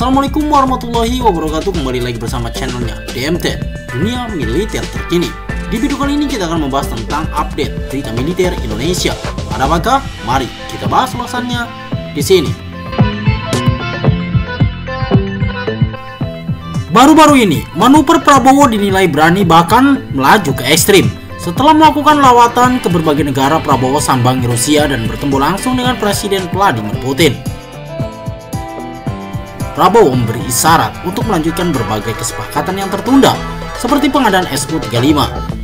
Assalamualaikum warahmatullahi wabarakatuh. Kembali lagi bersama channelnya DMT, Dunia Militer Terkini. Di video kali ini kita akan membahas tentang update berita militer Indonesia. Ada apakah? Mari kita bahas ulasannya di sini. Baru-baru ini, manuver Prabowo dinilai berani bahkan melaju ke ekstrim. Setelah melakukan lawatan ke berbagai negara, Prabowo sambangi Rusia dan bertemu langsung dengan Presiden Vladimir Putin. Prabowo memberi isyarat untuk melanjutkan berbagai kesepakatan yang tertunda, seperti pengadaan Su-35.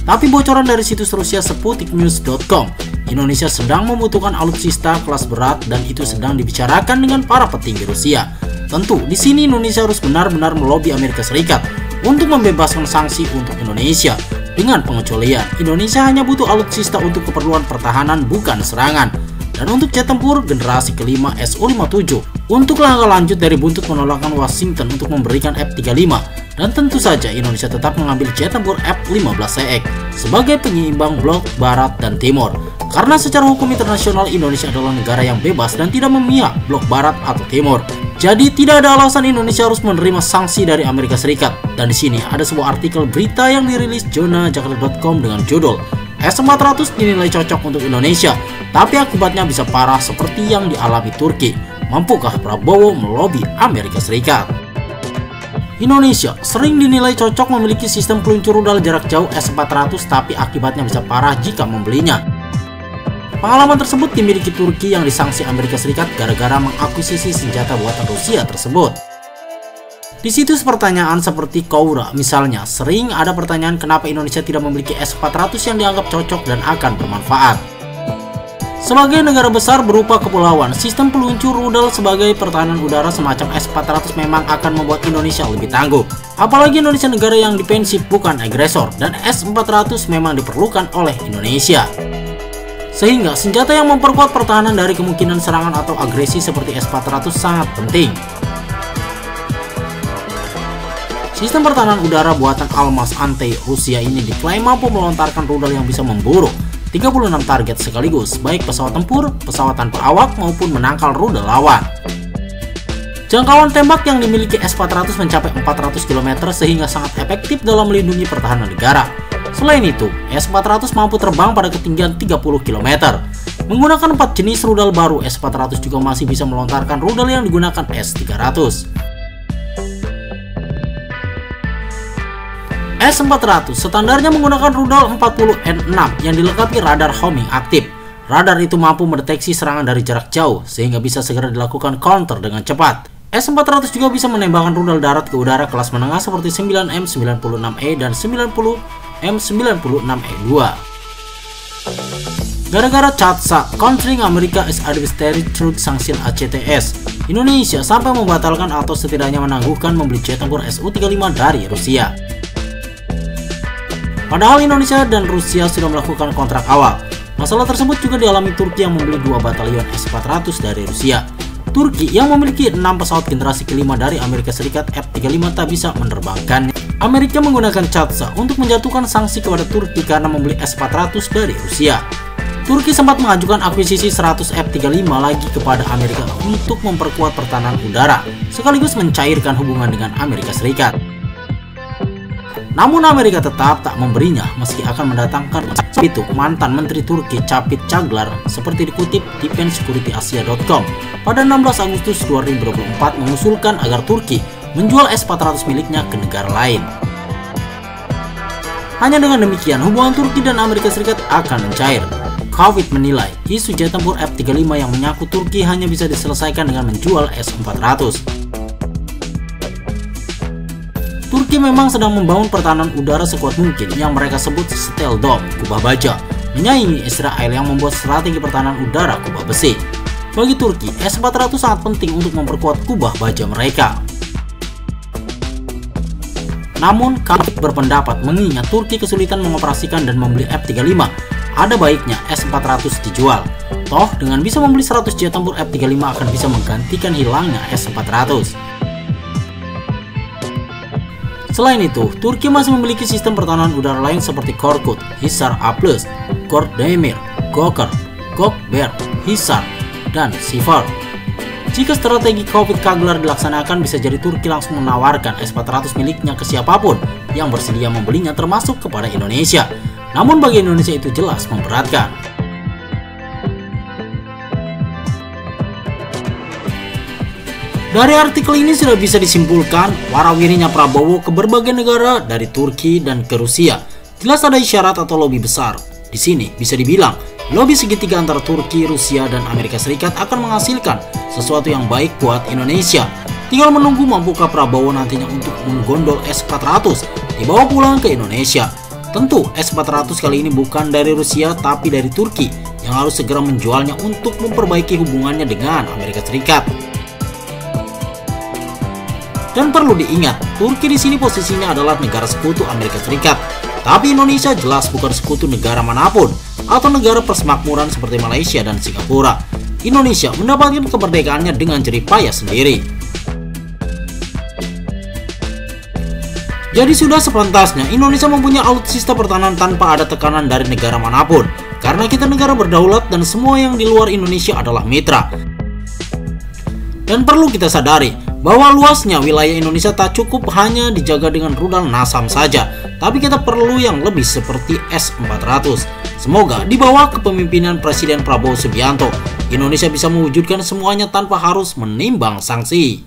Tapi bocoran dari situs Rusia Sputniknews.com, Indonesia sedang membutuhkan alutsista kelas berat dan itu sedang dibicarakan dengan para petinggi Rusia. Tentu, di sini Indonesia harus benar-benar melobi Amerika Serikat untuk membebaskan sanksi untuk Indonesia. Dengan pengecualian, Indonesia hanya butuh alutsista untuk keperluan pertahanan bukan serangan. Dan untuk jet tempur generasi kelima Su-57, untuk langkah lanjut dari buntut penolakan Washington untuk memberikan F-35, dan tentu saja Indonesia tetap mengambil jet tempur F-15CX sebagai penyeimbang blok barat dan timur. Karena secara hukum internasional Indonesia adalah negara yang bebas dan tidak memihak blok barat atau timur. Jadi tidak ada alasan Indonesia harus menerima sanksi dari Amerika Serikat. Dan di sini ada sebuah artikel berita yang dirilis jonajakarta.com dengan judul S-400 dinilai cocok untuk Indonesia, tapi akibatnya bisa parah seperti yang dialami Turki. Mampukah Prabowo melobi Amerika Serikat? Indonesia sering dinilai cocok memiliki sistem peluncur rudal jarak jauh S-400, tapi akibatnya bisa parah jika membelinya. Pengalaman tersebut dimiliki Turki yang disanksi Amerika Serikat gara-gara mengakuisisi senjata buatan Rusia tersebut. Di situs pertanyaan seperti Koura misalnya, sering ada pertanyaan kenapa Indonesia tidak memiliki S-400 yang dianggap cocok dan akan bermanfaat. Sebagai negara besar berupa kepulauan, sistem peluncur rudal sebagai pertahanan udara semacam S-400 memang akan membuat Indonesia lebih tangguh. Apalagi Indonesia negara yang defensif bukan agresor, dan S-400 memang diperlukan oleh Indonesia. Sehingga senjata yang memperkuat pertahanan dari kemungkinan serangan atau agresi seperti S-400 sangat penting. Sistem pertahanan udara buatan Almaz Ante Rusia ini diklaim mampu melontarkan rudal yang bisa memburu 36 target sekaligus, baik pesawat tempur, pesawat tanpa awak maupun menangkal rudal lawan. Jangkauan tembak yang dimiliki S-400 mencapai 400 km sehingga sangat efektif dalam melindungi pertahanan negara. Selain itu, S-400 mampu terbang pada ketinggian 30 km. Menggunakan 4 jenis rudal baru, S-400 juga masih bisa melontarkan rudal yang digunakan S-300. S-400 standarnya menggunakan rudal 40N6 yang dilengkapi radar homing aktif. Radar itu mampu mendeteksi serangan dari jarak jauh sehingga bisa segera dilakukan counter dengan cepat. S-400 juga bisa menembakkan rudal darat ke udara kelas menengah seperti 9M96E dan 90M96E2. Gara-gara CATSA, Countering America as Adversary Through Sanction ACTS, Indonesia sampai membatalkan atau setidaknya menangguhkan membeli jet tempur Su-35 dari Rusia. Padahal Indonesia dan Rusia sudah melakukan kontrak awal. Masalah tersebut juga dialami Turki yang membeli 2 batalion S-400 dari Rusia. Turki yang memiliki 6 pesawat generasi kelima dari Amerika Serikat F-35 tak bisa menerbangkannya. Amerika menggunakan CATSA untuk menjatuhkan sanksi kepada Turki karena membeli S-400 dari Rusia. Turki sempat mengajukan akuisisi 100 F-35 lagi kepada Amerika untuk memperkuat pertahanan udara, sekaligus mencairkan hubungan dengan Amerika Serikat. Namun Amerika tetap tak memberinya meski akan mendatangkan itu mantan Menteri Turki Çapit Çaglar seperti dikutip di defensesecurityasia.com pada 16 Agustus 2024 mengusulkan agar Turki menjual S-400 miliknya ke negara lain. Hanya dengan demikian hubungan Turki dan Amerika Serikat akan mencair. Kavit menilai isu jet tempur F-35 yang menyangkut Turki hanya bisa diselesaikan dengan menjual S-400. Turki memang sedang membangun pertahanan udara sekuat mungkin yang mereka sebut Steel Dome, kubah baja, menyaingi Israel yang membuat strategi pertahanan udara kubah besi. Bagi Turki, S-400 sangat penting untuk memperkuat kubah baja mereka. Namun, Kavit berpendapat mengingat Turki kesulitan mengoperasikan dan membeli F-35, ada baiknya S-400 dijual. Toh, dengan bisa membeli 100 jet tempur F-35 akan bisa menggantikan hilangnya S-400. Selain itu, Turki masih memiliki sistem pertahanan udara lain seperti Korkut, Hisar A+, Kordemir, Gokar, Gokber, Hisar, dan Sifar. Jika strategi Covid Kaglar dilaksanakan, bisa jadi Turki langsung menawarkan S-400 miliknya ke siapapun yang bersedia membelinya, termasuk kepada Indonesia. Namun bagi Indonesia itu jelas memberatkan. Dari artikel ini sudah bisa disimpulkan warawirinya Prabowo ke berbagai negara dari Turki dan ke Rusia. Jelas ada isyarat atau lobi besar. Di sini bisa dibilang lobi segitiga antara Turki, Rusia, dan Amerika Serikat akan menghasilkan sesuatu yang baik buat Indonesia. Tinggal menunggu mampukah Prabowo nantinya untuk menggondol S-400 dibawa pulang ke Indonesia. Tentu S-400 kali ini bukan dari Rusia tapi dari Turki yang harus segera menjualnya untuk memperbaiki hubungannya dengan Amerika Serikat. Dan perlu diingat, Turki di sini posisinya adalah negara sekutu Amerika Serikat. Tapi Indonesia jelas bukan sekutu negara manapun atau negara persemakmuran seperti Malaysia dan Singapura. Indonesia mendapatkan kemerdekaannya dengan jerih payah sendiri. Jadi sudah sepantasnya Indonesia mempunyai alutsista pertahanan tanpa ada tekanan dari negara manapun. Karena kita negara berdaulat dan semua yang di luar Indonesia adalah mitra. Dan perlu kita sadari bahwa luasnya wilayah Indonesia tak cukup hanya dijaga dengan rudal NASAM saja, tapi kita perlu yang lebih seperti S-400. Semoga di bawah kepemimpinan Presiden Prabowo Subianto, Indonesia bisa mewujudkan semuanya tanpa harus menimbang sanksi.